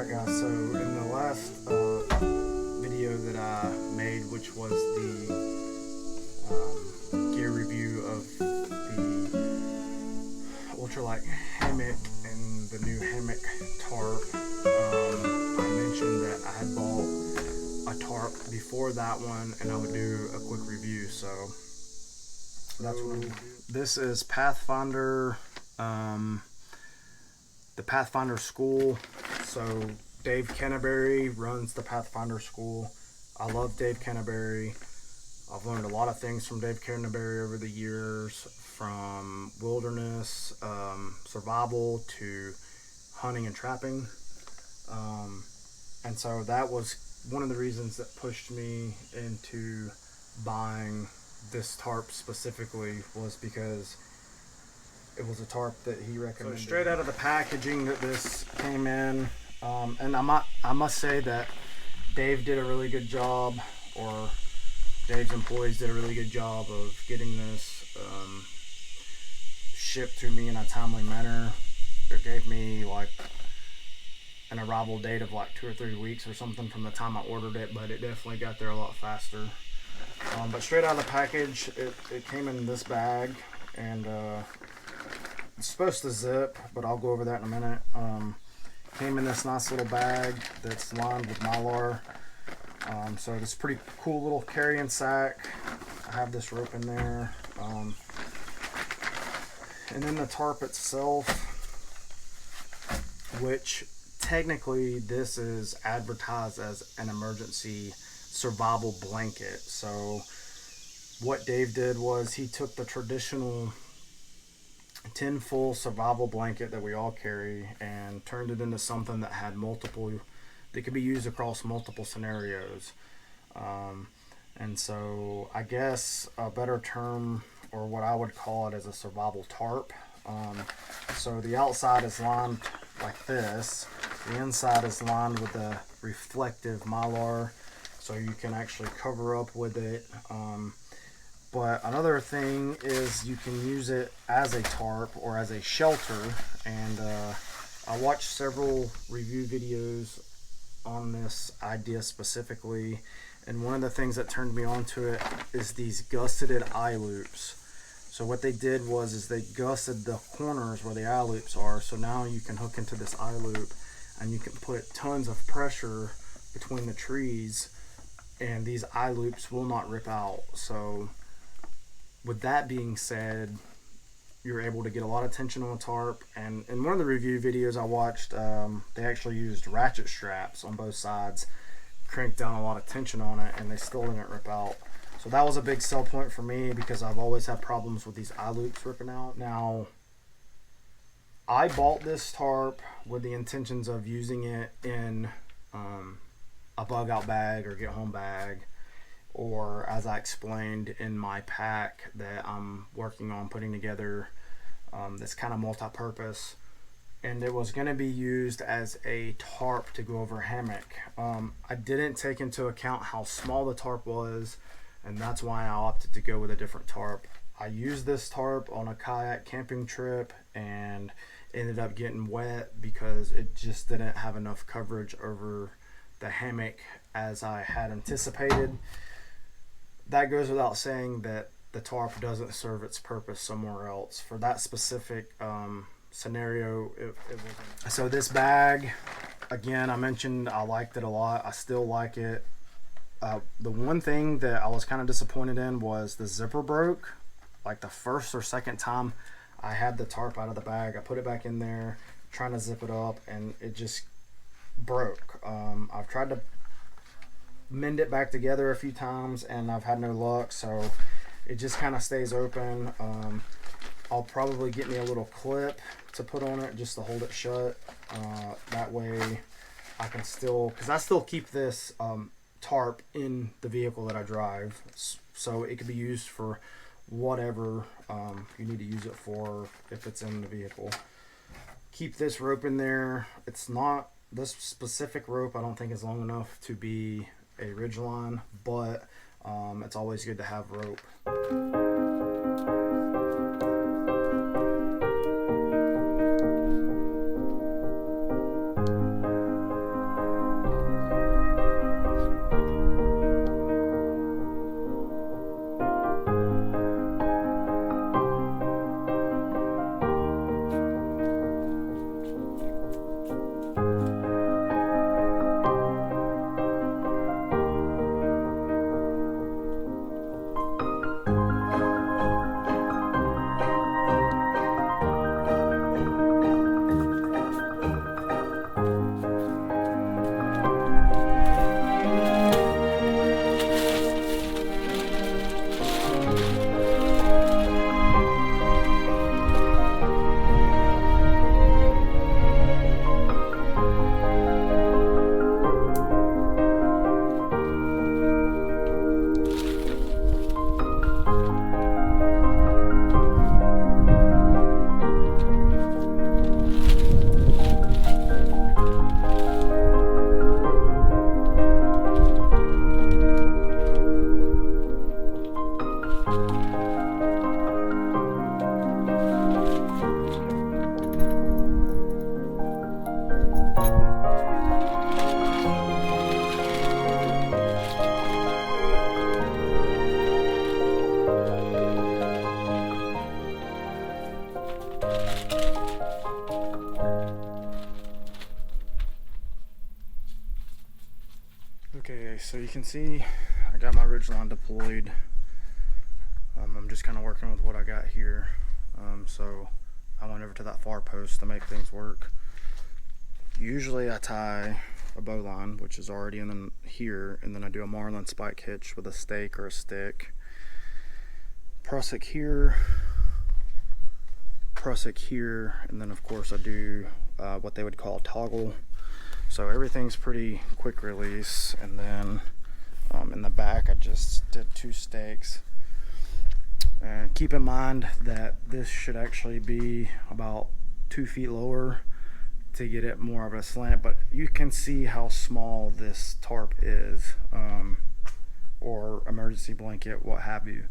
Alright guys, so in the last video that I made, which was the gear review of the ultralight hammock and the new hammock tarp, I mentioned that I had bought a tarp before that one and I would do a quick review, so that's what I'm going to do. This is Pathfinder, the Pathfinder school. So Dave Canterbury runs the Pathfinder school. I love Dave Canterbury. I've learned a lot of things from Dave Canterbury over the years, from wilderness, survival to hunting and trapping. And so that was one of the reasons that pushed me into buying this tarp specifically, was because it was a tarp that he recommended. So straight out of the packaging that this came in, and I must say that Dave did a really good job, or Dave's employees did a really good job of getting this shipped to me in a timely manner. It gave me like an arrival date of like 2 or 3 weeks or something from the time I ordered it, but it definitely got there a lot faster. But straight out of the package, it came in this bag, and it's supposed to zip, but I'll go over that in a minute. Came in this nice little bag that's lined with Mylar. So this pretty cool little carrying sack. I have this rope in there. And then the tarp itself, which technically this is advertised as an emergency survival blanket. So what Dave did was he took the traditional tin-full survival blanket that we all carry and turned it into something that had multiple, that could be used across multiple scenarios. And so I guess a better term, or what I would call it, is a survival tarp. So the outside is lined like this. The inside is lined with a reflective Mylar, so you can actually cover up with it. But another thing is you can use it as a tarp or as a shelter. And I watched several review videos on this idea specifically, and one of the things that turned me on to it is these gusseted eye loops. So what they did was they gusseted the corners where the eye loops are, so now you can hook into this eye loop and you can put tons of pressure between the trees and these eye loops will not rip out. So with that being said, you're able to get a lot of tension on a tarp. And in one of the review videos I watched, they actually used ratchet straps on both sides, cranked down a lot of tension on it, and they still didn't rip out. So that was a big sell point for me, because I've always had problems with these eye loops ripping out. Now, I bought this tarp with the intentions of using it in a bug out bag or get home bag, or as I explained in my pack that I'm working on putting together, that's kind of multi-purpose, and it was going to be used as a tarp to go over a hammock. I didn't take into account how small the tarp was, and that's why I opted to go with a different tarp. I used this tarp on a kayak camping trip and ended up getting wet because it just didn't have enough coverage over the hammock as I had anticipated. That goes without saying that the tarp doesn't serve its purpose somewhere else. For that specific scenario, it wasn't. So this bag, again, I mentioned I liked it a lot. I still like it. The one thing that I was kind of disappointed in was the zipper broke. Like the first or second time I had the tarp out of the bag, I put it back in there, trying to zip it up, and it just broke. I've tried to mend it back together a few times and I've had no luck, so it just kind of stays open. I'll probably get me a little clip to put on it just to hold it shut. That way I can still, because I still keep this tarp in the vehicle that I drive, so it could be used for whatever you need to use it for if it's in the vehicle. Keep this rope in there. It's not, this specific rope I don't think is long enough to be a ridgeline, but it's always good to have rope. Okay, so you can see I got my ridgeline deployed. I'm just kind of working with what I got here. So I went over to that far post to make things work. Usually I tie a bowline, which is already in here, and then I do a marlin spike hitch with a stake or a stick. Prusik here, and then of course I do what they would call toggle. So everything's pretty quick release, and then in the back I just did 2 stakes. And keep in mind that this should actually be about 2 feet lower to get it more of a slant, but you can see how small this tarp is, or emergency blanket, what have you.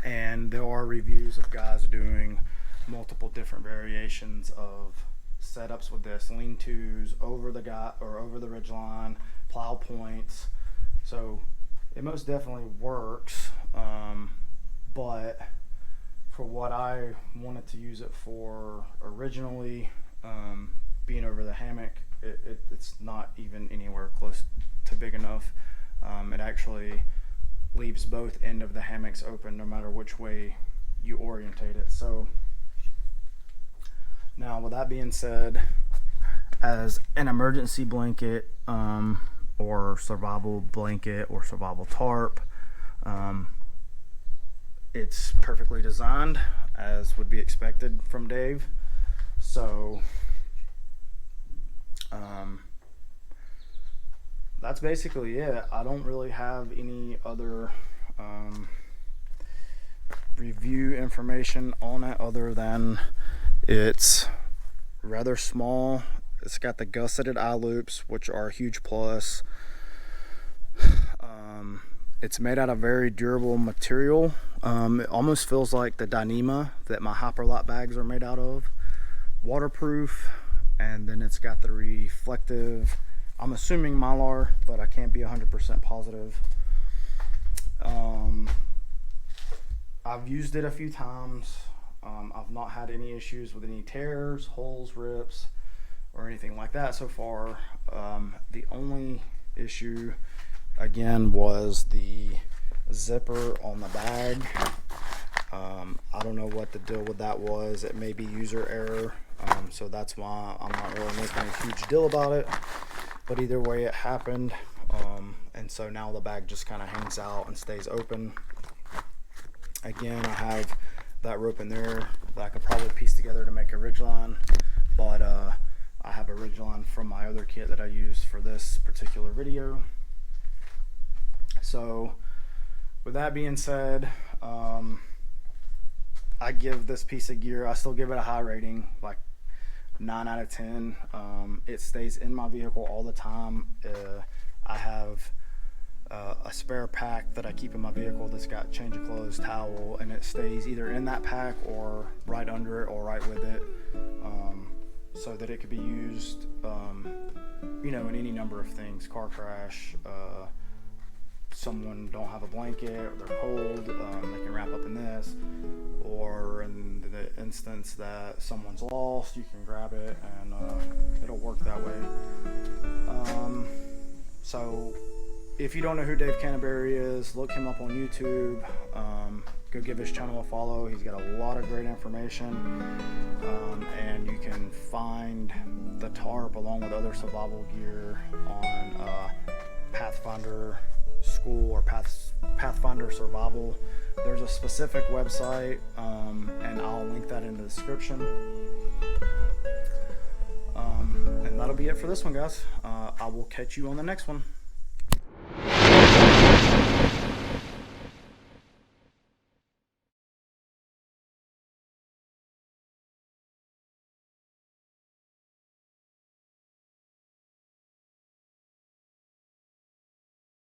And there are reviews of guys doing multiple different variations of setups with this, lean-tos over the ridgeline, plow points. So it most definitely works, but for what I wanted to use it for originally, being over the hammock, it's not even anywhere close to big enough. It actually leaves both end of the hammocks open no matter which way you orientate it. So now, with that being said, as an emergency blanket, or survival blanket or survival tarp, it's perfectly designed as would be expected from Dave. So that's basically it. I don't really have any other review information on it other than it's rather small. It's got the gusseted eye loops, which are a huge plus. It's made out of very durable material. It almost feels like the Dyneema that my Hyperlot bags are made out of. Waterproof, and then it's got the reflective, I'm assuming Mylar, but I can't be 100% positive. I've used it a few times. I've not had any issues with any tears, holes, rips, or anything like that so far. The only issue, again, was the zipper on the bag. I don't know what the deal with that was. It may be user error, so that's why I'm not really making a huge deal about it. But either way, it happened, and so now the bag just kind of hangs out and stays open. Again, I have that rope in there that I could probably piece together to make a ridgeline, but I have a ridgeline from my other kit that I used for this particular video. So with that being said, I give this piece of gear, I still give it a high rating, like 9 out of 10. It stays in my vehicle all the time. I have a spare pack that I keep in my vehicle that's got change of clothes, towel, and it stays either in that pack or right under it or right with it, so that it could be used, you know, in any number of things. Car crash, someone don't have a blanket, or they're cold, they can wrap up in this, or in the instance that someone's lost, you can grab it and it'll work that way. So if you don't know who Dave Canterbury is, look him up on YouTube. Go give his channel a follow. He's got a lot of great information, and you can find the tarp along with other survival gear on Pathfinder School or Pathfinder Survival. There's a specific website, and I'll link that in the description. And that'll be it for this one, guys. I will catch you on the next one.